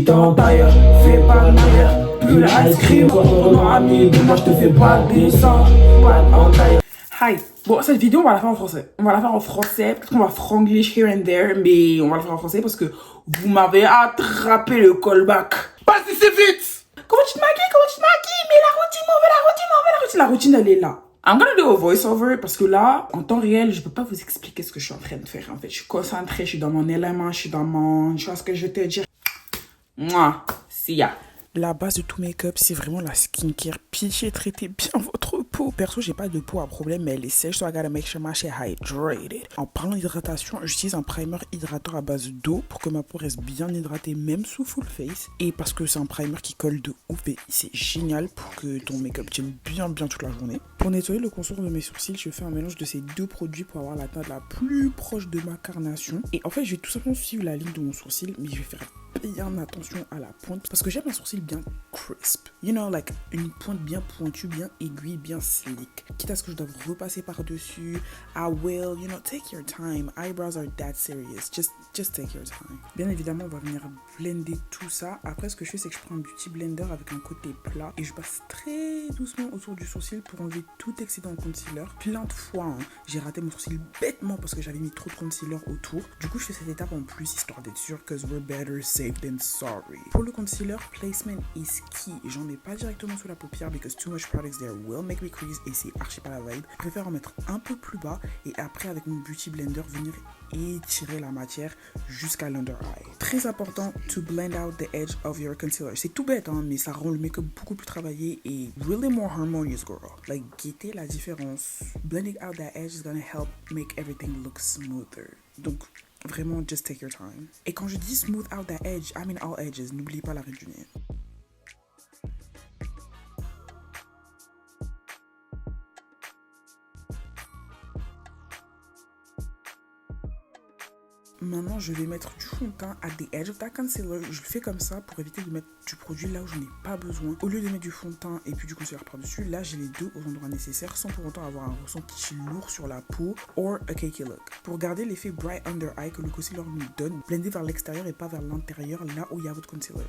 t'entaille. Fais pas de manière, plus la ice cream. Toi ton ami, moi je te fais pas de dessin. Pas d'entaille. Hi. Bon, cette vidéo, on va la faire en français. On va la faire en français. Peut-être qu'on va franglish here and there, mais on va la faire en français parce que vous m'avez attrapé le callback. Passez vite! Comment tu te maquilles? Mais la routine, la routine, elle est là. I'm gonna do a voiceover parce que là, en temps réel, je peux pas vous expliquer ce que je suis en train de faire. En fait, je suis concentrée, je suis dans mon élément, je suis dans mon... Tu vois ce que je veux te dire? Moi, see ya. La base de tout make-up, c'est vraiment la skincare. Pitié, traitez bien votre peau. Perso, j'ai pas de peau à problème, mais elle est sèche, so I gotta make sure my shit hydrated. En parlant d'hydratation, j'utilise un primer hydrateur à base d'eau pour que ma peau reste bien hydratée, même sous full face. Et parce que c'est un primer qui colle de ouf et c'est génial pour que ton make-up tienne bien toute la journée. Pour nettoyer le contour de mes sourcils, je fais un mélange de ces deux produits pour avoir la teinte la plus proche de ma carnation. Et en fait, je vais tout simplement suivre la ligne de mon sourcil, mais je vais faire bien attention à la pointe parce que j'aime un sourcil bien crisp, you know, like une pointe bien pointue, bien aiguille, bien slick. Quitte à ce que je dois repasser par dessus, I will, you know, take your time. Eyebrows are that serious, just take your time. Bien évidemment, on va venir blender tout ça. Après, ce que je fais, c'est que je prends un beauty blender avec un côté plat et je passe très doucement autour du sourcil pour enlever tout excédent de concealer. Plein de fois, hein, j'ai raté mon sourcil bêtement parce que j'avais mis trop de concealer autour. Du coup, je fais cette étape en plus histoire d'être sûr que we're better safe than sorry. Pour le concealer, placement is key. J'en mets pas directement sous la paupière because too much products there will make me crease et c'est archi pas la vibe. Je préfère en mettre un peu plus bas et après avec mon beauty blender venir étirer la matière jusqu'à l'under eye. Très important to blend out the edge of your concealer. C'est tout bête, hein, mais ça rend le make-up beaucoup plus travaillé et really more harmonious, girl. Like, guettez la différence. Blending out that edge is gonna help make everything look smoother. Donc, vraiment, just take your time. Et quand je dis smooth out that edge, I mean all edges. N'oubliez pas la règle du nez. Maintenant, je vais mettre du fond de teint at the edge of that concealer. Je le fais comme ça pour éviter de mettre du produit là où j'en ai pas besoin. Au lieu de mettre du fond de teint et puis du concealer par-dessus, là, j'ai les deux aux endroits nécessaires sans pour autant avoir un ressenti lourd sur la peau or a cakey look. Pour garder l'effet bright under eye que le concealer nous donne, blendez vers l'extérieur et pas vers l'intérieur, là où il y a votre concealer.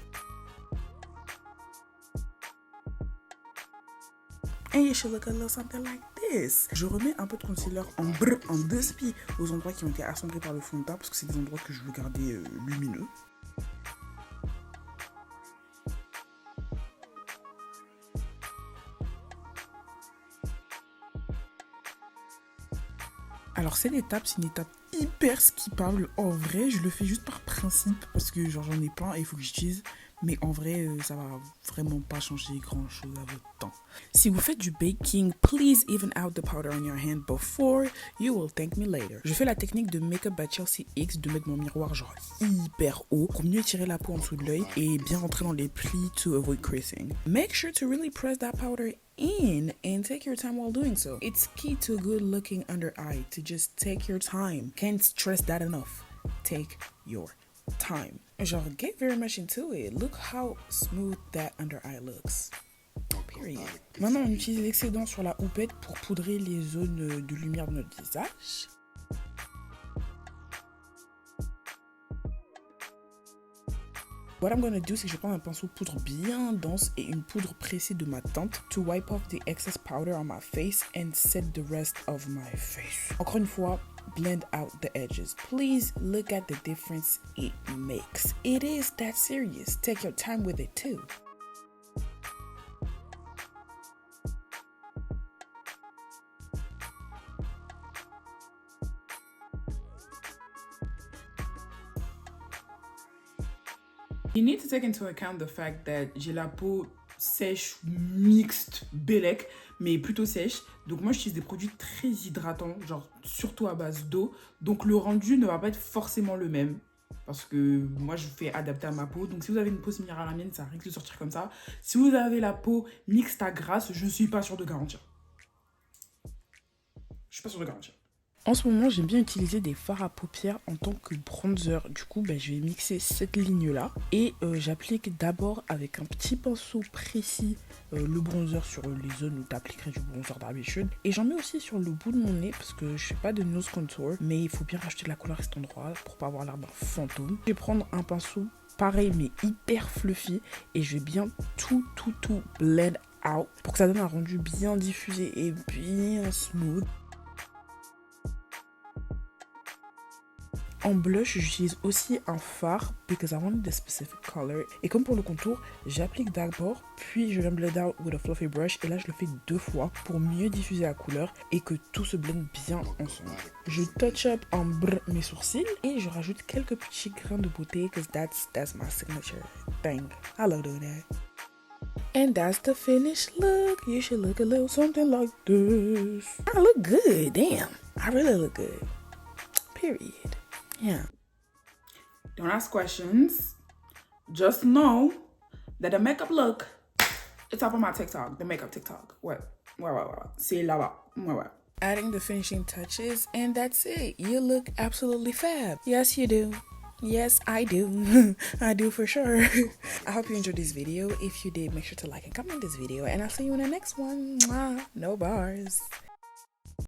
And you should look a little something like this. Je remets un peu de concealer en deux spies aux endroits qui ont été assombris par le fond de teint parce que c'est des endroits que je veux garder lumineux. Alors cette étape, c'est une étape hyper skippable. En vrai, je le fais juste par principe parce que genre j'en ai plein et il faut que j'utilise. Mais en vrai, ça va vraiment pas changer grand chose à votre temps. Si vous faites du baking, please even out the powder on your hand before you will thank me later. Je fais la technique de Makeup by Chelsea X de mettre mon miroir genre hyper haut pour mieux tirer la peau en dessous de l'œil et bien rentrer dans les plis to avoid creasing. Make sure to really press that powder in and take your time while doing so. It's key to a good looking under eye to just take your time. Can't stress that enough. Take your time. Genre, get very much into it. Look how smooth that under eye looks. Period. Maintenant, on utilise l'excédent sur la houppette pour poudrer les zones de lumière de notre visage. What I'm gonna do, c'est que je vais prendre un pinceau poudre bien dense et une poudre pressée de ma teinte to wipe off the excess powder on my face and set the rest of my face. Encore une fois, blend out the edges. Please look at the difference it makes. It is that serious. Take your time with it too. You need to take into account the fact that j'ai la peau sèche, mixte, bellec, mais plutôt sèche. Donc moi, j'utilise des produits très hydratants, genre surtout à base d'eau. Donc le rendu ne va pas être forcément le même. Parce que moi, je fais adapter à ma peau. Donc si vous avez une peau similaire à la mienne, ça risque de sortir comme ça. Si vous avez la peau mixte à grasse, je ne suis pas sûre de garantir. Je suis pas sûre de garantir. En ce moment, j'aime bien utiliser des fards à paupières en tant que bronzer. Du coup, je vais mixer cette ligne-là. Et j'applique d'abord avec un petit pinceau précis le bronzer sur les zones où tu appliquerais du bronzer d'habitude. Et j'en mets aussi sur le bout de mon nez parce que je fais pas de nose contour. Mais il faut bien rajouter de la couleur à cet endroit pour pas avoir l'air d'un fantôme. Je vais prendre un pinceau pareil mais hyper fluffy et je vais bien tout blend out pour que ça donne un rendu bien diffusé et bien smooth. En blush, j'utilise aussi un fard because I wanted a specific color. Et comme pour le contour, j'applique d'abord, puis je viens blend out with a fluffy brush. Et là, je le fais 2 fois pour mieux diffuser la couleur et que tout se blende bien ensemble. Je touch up en brr mes sourcils et je rajoute quelques petits grains de beauté because that's my signature thing. I love doing that. And that's the finished look. You should look a little something like this. I look good, damn. I really look good. Period. Yeah. Don't ask questions. Just know that the makeup look, it's up on my TikTok, the makeup TikTok. What? C'est là-bas. Ouais. Adding the finishing touches, and that's it. You look absolutely fab. Yes, you do. Yes, I do. I do for sure. I hope you enjoyed this video. If you did, make sure to like and comment this video, and I'll see you in the next one. Mwah. No bars.